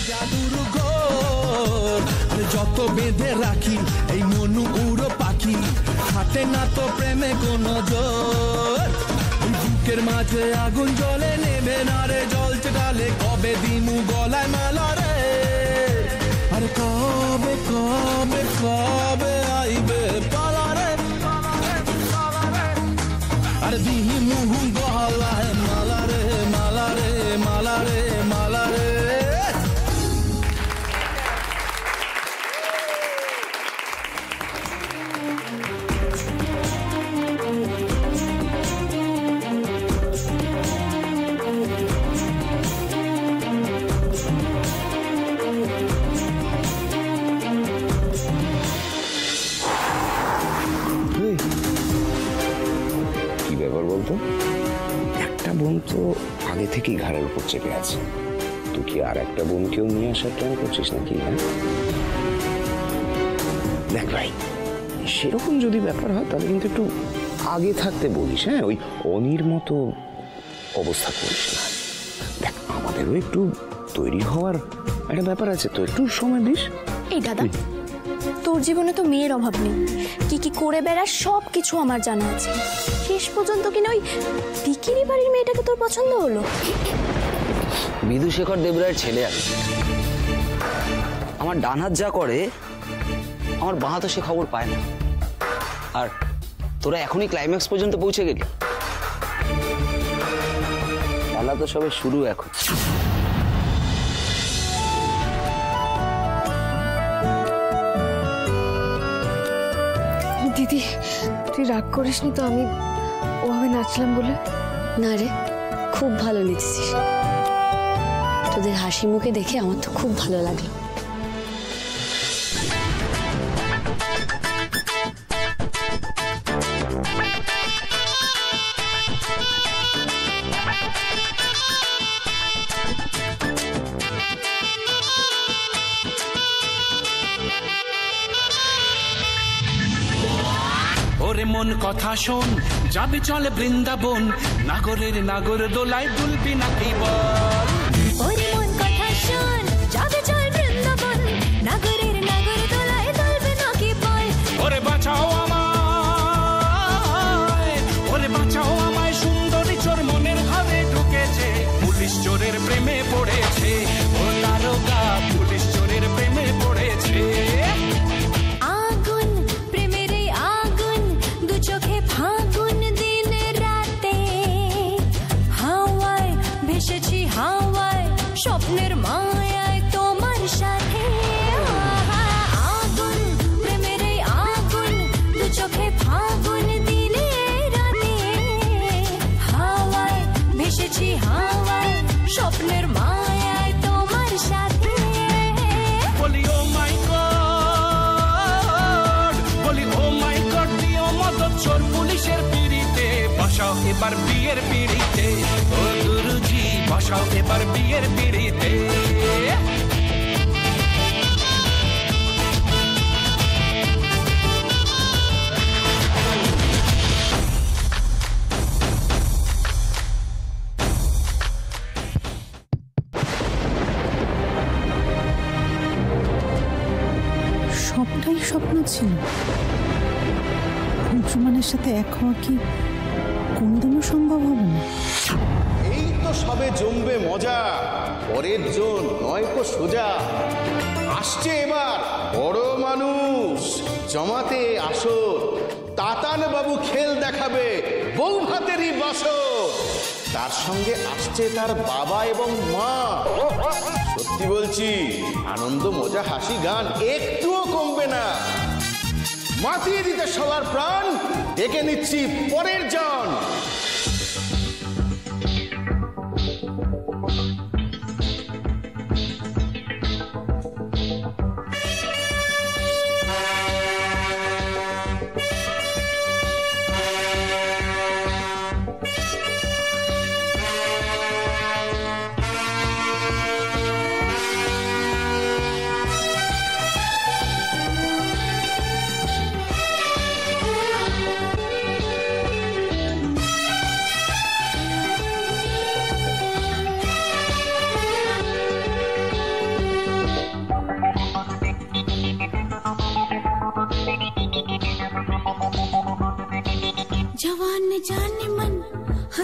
জাদুর ঘোর যত বেঁধে রাখি এই মনু উড়ো পাখি হাতে না তো প্রেমে কোনো জোর বুকের মাঝে আগুন জ্বলে নেবে না রে জল চটালে কবে দিমু গলায় মালা রে আরে কবে কবে কবে আইবে পালা রে আরে দিমু গলায় মালা রে মালা রে মালা রে মালা রে। একটা বোন তো আগে থেকেই ঘাড়ের উপর চেপে আছে, তুই কি আর একটা বোনকেও নিয়ে আসার প্ল্যান করছিস নাকি? হ্যাঁ দেখ ভাই, সেরকম যদি ব্যাপার হয় তাহলে কিন্তু একটু আগে থাকতে বলিস। হ্যাঁ ওই অনির মতো অবস্থা করিস না। দেখ আমাদেরও একটু তৈরি হওয়ার একটা ব্যাপার আছে, তো একটু সময় দিস। এই দাদা, তোর জীবনে তো মেয়ের অভাব নেই, কি কি করে বেড়াস সব কিছু আমার জানা আছে। শেষ পর্যন্ত কিনা ওই বিকিনি বাড়ির মেয়েটাকে তোর পছন্দ হলো? বিধুশেখর দেবরায়ের ছেলে আমি, আমার ডান হাত যা করে আমার বাঁ হাতও সে খবর পায় না। আর তোরা এখনই ক্লাইম্যাক্স পর্যন্ত পৌঁছে গেলি, খেলা তো সবে শুরু এখন। দিদি তুই রাগ করিসনি তো আমি ওভাবে নাচলাম বলে? না রে, খুব ভালো নেচেছিস, তোদের হাসি মুখে দেখে আমার তো খুব ভালো লাগলো। ওরে মন কথা শোন, যাবে চলে বৃন্দাবন, নাগরের নাগর দোলায় দুলবি নাকি বল। ওরে মন কথা শোন, যাবে চল বৃন্দাবন, নাগরের নাগর দোলায় দুলবি নাকি বল। ওরে বাঁচাও আমায়, ওরে বাঁচাও আমায়, সুন্দরী চোর মনের ঘরে ঢুকেছে, পুলিশ চোরের প্রেমে পড়েছে, ও দারোগা পুলিশ চোরের প্রেমে পড়েছে। আগুন প্রেমের এই আগুন, দু চোখে ফাগুন দিন রাতে, হাওয়ায় ভেসেছি হাওয়ায়, স্বপ্নের মায়ায় তোমার সাথে। আগুন প্রেমের এই আগুন, দু চোখে ফাগুন দিন রাতে, হাওয়ায় ভেসেছি হাওয়ায়, স্বপ্নের মায়ায় তোমার সাথে। বলি ও মাই গড, বলি ও মাই গড, দিও মদত চোর পুলিশের পিড়িতে, বসাও এবার বিয়ের পিড়িতে, ও গুরুজি বসাও এবার বিয়ের পিড়িতে। সবটাই স্বপ্ন ছিল? অংশুমানের সাথে এক হওয়া কি কোনদিনও সম্ভব হবে না? এই তো সবে জমবে মজা, পরের জন নয় তো সোজা। আসছে এবার বড় মানুষ, জমাতে আসর, তাতান বাবু খেল দেখাবে, বউ ভাতেরই বাসর। তার সঙ্গে আসছে তার বাবা এবং মা। সত্যি বলছি, আনন্দ মজা হাসি গান একটুও কমবে না। মাতিয়ে দিতে সবার প্রাণ, ডেকে নিচ্ছি পরের জন।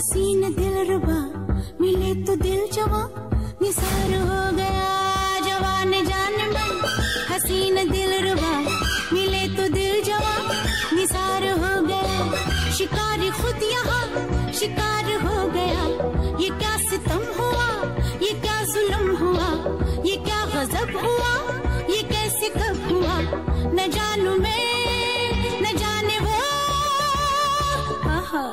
हसीन दिलरुबा मिले तो दिल जवां निसार हो गया जवान जान मन हसीन दिलरुबा मिले तो दिल जवां निसार हो गया शिकार खुद यहाँ शिकार हो गया ये क्या सितम हुआ ये क्या जुल्म हुआ ये क्या गजब हुआ ये कैसे कब हुआ न जानू मैं न जाने वो आहा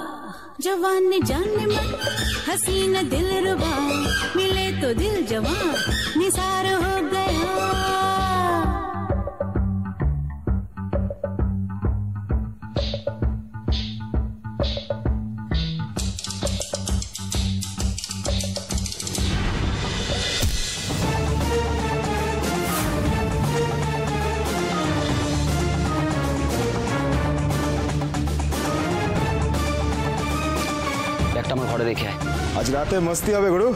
जवान जाने मन हसीन दिलरुबा मिले तो दिल जवान निसार हो गया একটা আমার ঘরে রেখে আয়। আজ রাতে মস্তি হবে গুরু।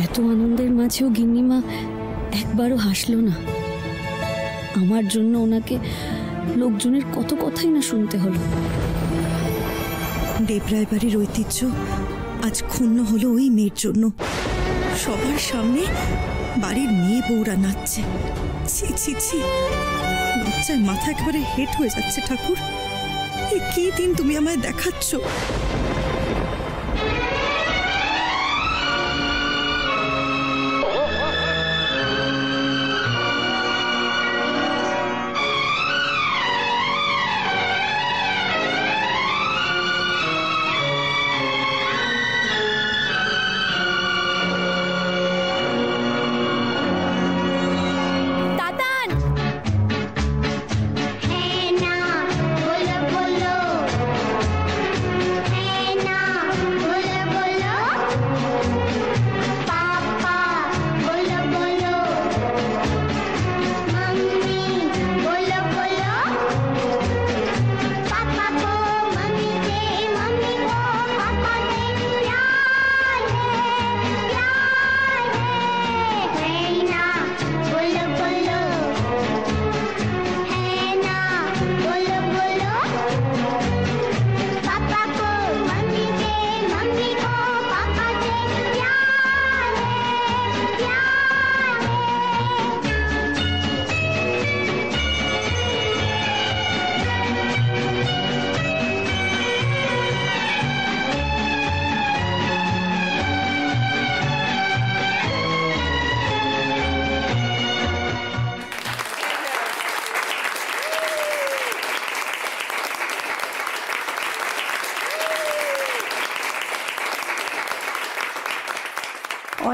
এত আনন্দের মাঝেও গিন্নিমা একবারও হাসলো না। আমার জন্য ওনাকে লোকজনের কত কথাই না শুনতে হলো। দেবরায় বাড়ির ঐতিহ্য আজ ক্ষুণ্ণ হলো ওই মেয়ের জন্য। সবার সামনে বাড়ির মেয়ে বউরা নাচছে। ছি ছি ছি, লজ্জায় মাথা একেবারে হেট হয়ে যাচ্ছে। ঠাকুর, এ কি দিন তুমি আমায় দেখাচ্ছ?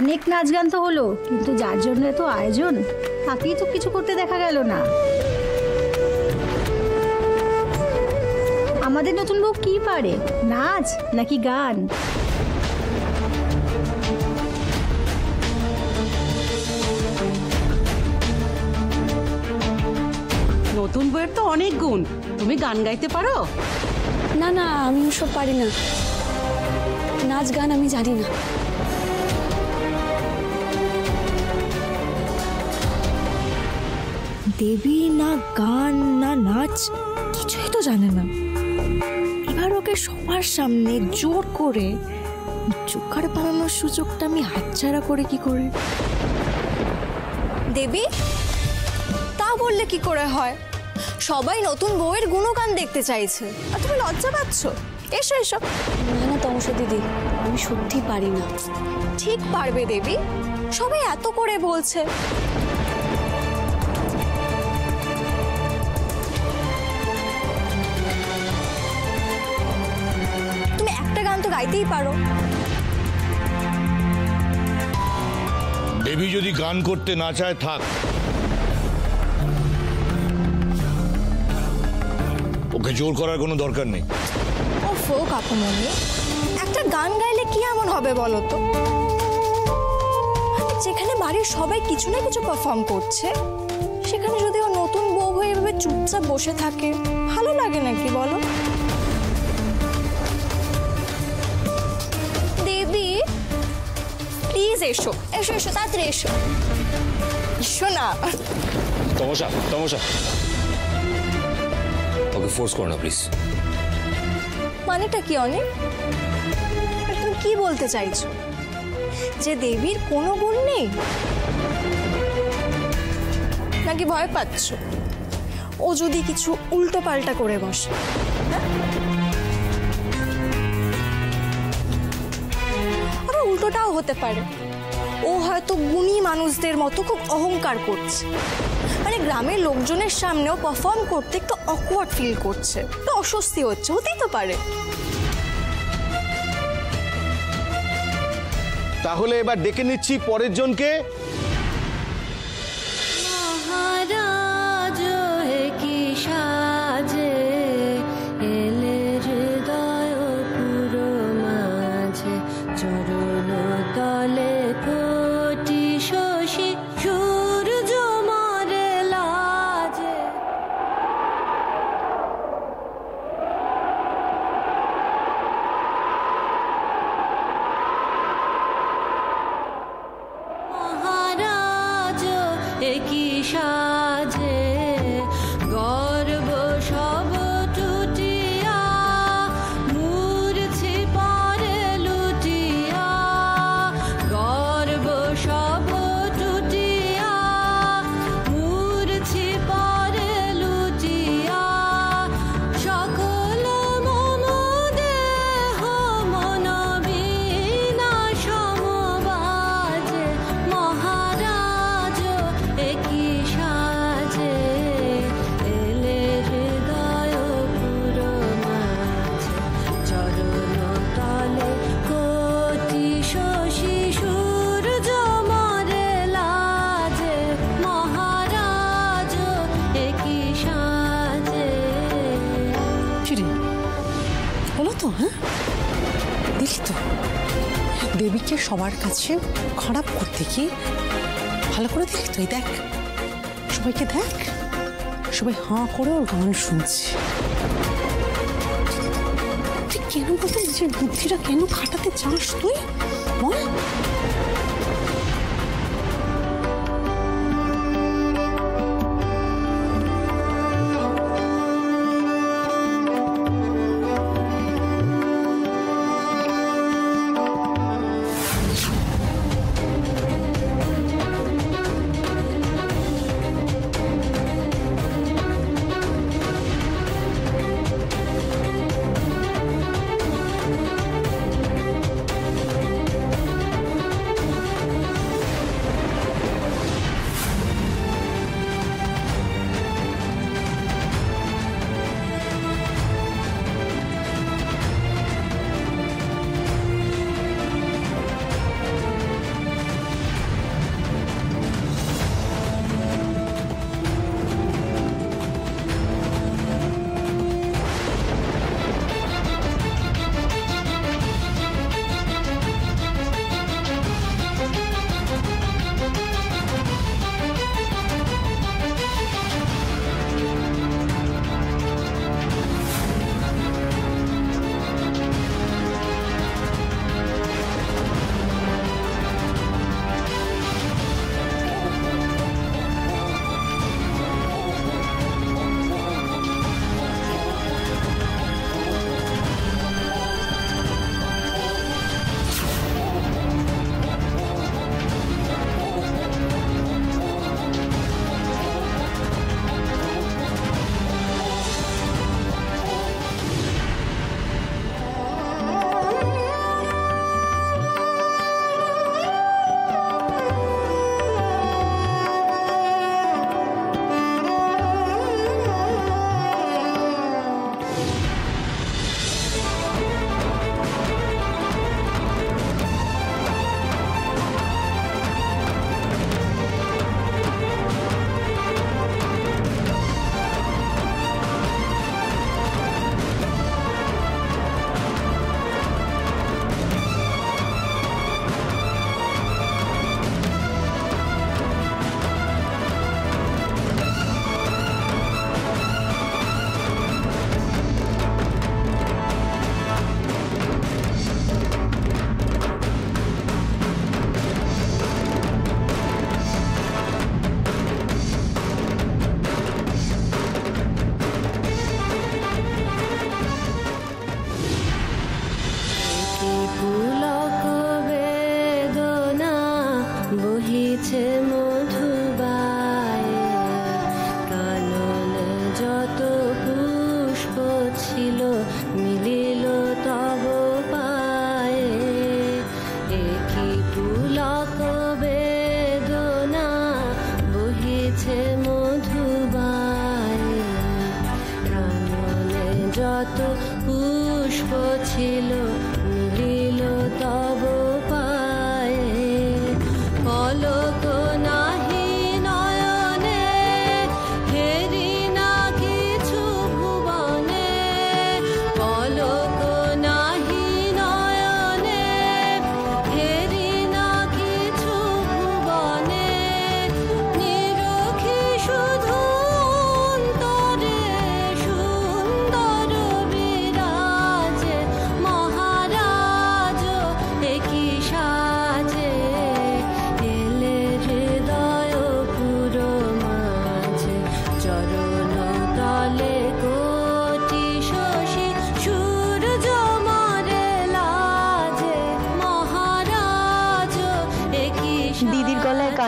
অনেক নাচ গান তো হলো, কিন্তু যার জন্য এত আয়োজন তাকেই তো কিছু করতে দেখা গেল না। আমাদের নতুন বউ কি পারে, নাচ নাকি গান? নতুন বউয়ের তো অনেক গুণ, তুমি গান গাইতে পারো? না না, আমি ওসব পারি না। নাচ গান আমি জানি না। দেবী না গান না নাচ কিছুই তো জানে না। এবার ওকে সবার সামনে জোর করে জোগাড় বানানোর সুযোগটা আমি হাতছাড়া করে কি করে? দেবী, তা বললে কি করে হয়? সবাই নতুন বউয়ের গুণগান দেখতে চাইছে আর তুমি লজ্জা পাচ্ছ। এসো এসো। না না তমসা দিদি, আমি সত্যি পারি না। ঠিক পারবে দেবী, সবাই এত করে বলছে। তুমি একটা গান তো গাইতেই পারো। দেবী যদি গান করতে না চায় থাক, ওকে জোর করার কোনো দরকার নেই। ওফো কাকুমণি, একটা গান গাইলে কি এমন হবে বলো তো? যেখানে বাড়ির সবাই কিছু না কিছু পারফর্ম করছে, সেখানে যদি ও নতুন বউ হয়ে এভাবে চুপচাপ বসে থাকে, ভালো লাগে নাকি বলো? দেবী প্লিজ এসো এসো এসো, তাড়াতাড়ি এসো। এসো না। তমসা তমসা, ওকে ফোর্স করো না প্লিজ। মানেটা কি অনেক? তুমি কি বলতে চাইছো? যে দেবীর কোনো গুণ নেই নাকি ভয় পাচ্ছ ও যদি কিছু উল্টো পাল্টা করে বসে? আবার উল্টোটাও হতে পারে, ও হয়তো গুণী মানুষদের মতো খুব অহংকার করছে, মানে গ্রামের লোকজনের সামনেও পারফর্ম করতে একটু অকওয়ার্ড ফিল করছে, একটু অস্বস্তি হচ্ছে, হতেই তো পারে। তাহলে এবার ডেকে নিচ্ছি পরের জনকে। মহারাজ কি সাজে এলে হৃদয় পুরো মাঝে, চরণ তলে কোটি শশী সূর্য মারে লাজে। মহারাজ কি সাজে গর্ব সব টুটিয়া, মূর্ছি পরে লুটিয়া, গর্ব সব টুটিয়া, মূর্ছি পরে লুটিয়া, সকল মম দেহ মন বিনা সমবাজে। মহারাজ কি সাজে এলে হৃদয় পুরো মাঝে, চরণ তলে কোটি শশী সূর্য মরে লাজে। মহারাজ কি সাজে। কিরে হলো তো? হ্যাঁ দেখি তো, দেবীকে সবার কাছে খারাপ করতে কি ভালো করে দেখি তো। এই দেখ, সবাইকে দেখ, সবাই হাঁ করে ওর গান শুনছে। তুই কেন বলতো নিজের বুদ্ধিটা কেন খাটাতে চাস তুই বল?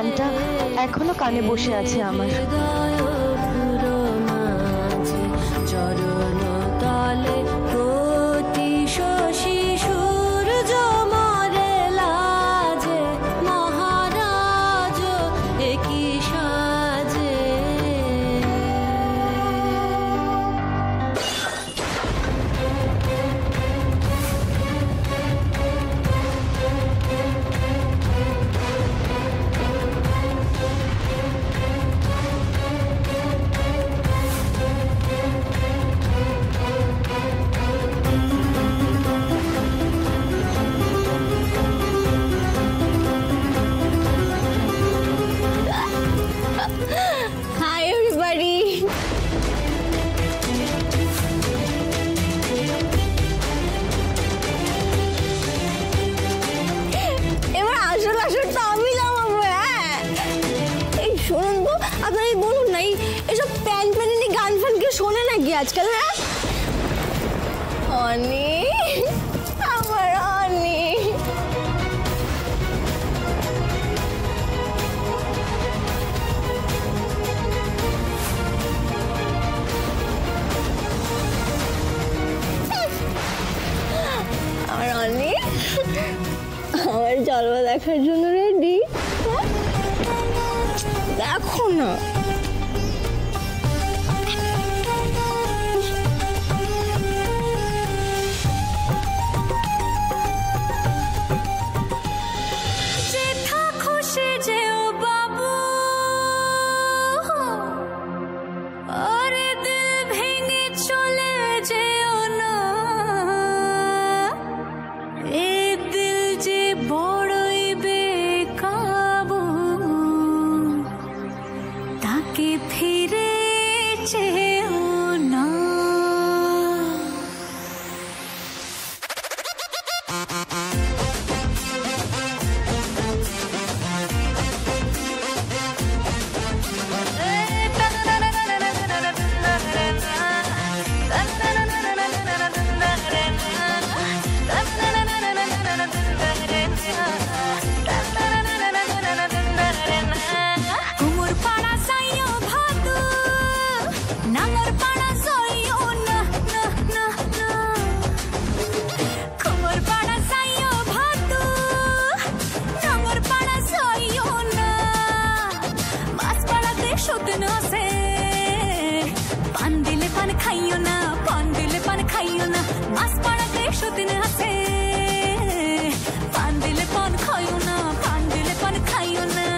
গানটা এখনো কানে বসে আছে আমার। চরণ তলে প্রতি শশী সূর্য মরে লাজে, মহারাজ একই সাজে। Hi everybody. এবার আসল আসলটা আমি জামাবো। হ্যাঁ এই শুনুন তো, আপনারা বলুন না এসব প্যান প্যানি গান ফান কে শোনে নাকি আজকাল? হ্যাঁ অনি, আমার অনি। আমার অনি আমার জলবা দেখার জন্য রেডি? দেখো না যেথা খুশি যেও বাবু, আরে দিল ভেঙে চলে যেও না। এ দিল যে বড়ই বেকাবু, তাকে ফিরে চেও না। কুমোর পাড়া সাইও ভাদু, নাঙ্গর পাড়া সাইও না না না না। কুমোর পাড়া সাইও ভাদু, নাঙ্গর পাড়া সাইও না। মাছ পাড়াতে সুদিন আসে, পান দিলে পান খাইও না, পান দিলে পান খাইও না। মাছ পাড়াতে সুদিন আসে, পান দিলে পান খাইও না, পান দিলে পান খাইও না।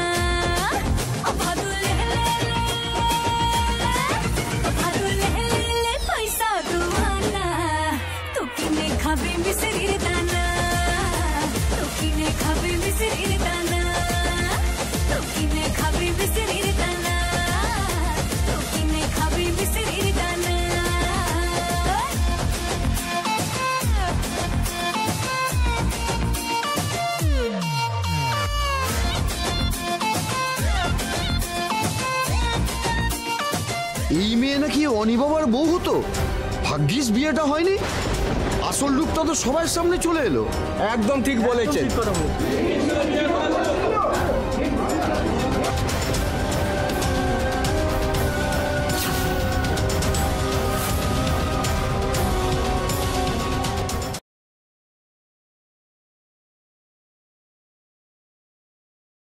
ভাদু লে লে লে, ভাদু লে লে লে পয়সা দুয়ানা। তো কিনে খাবে মিশরির দানা, তো কিনে খাবে মিশরির দানা, তো কিনে খাবে মিশরির দানা, তো কিনে খাবে মিশরির দানা। এই মেয়ে নাকি অনি বাবার বউ হতো। ভাগ্যিস বিয়েটা হয়নি, আসল রূপটা তো সবার সামনে চলে এলো। একদম ঠিক বলেছেন।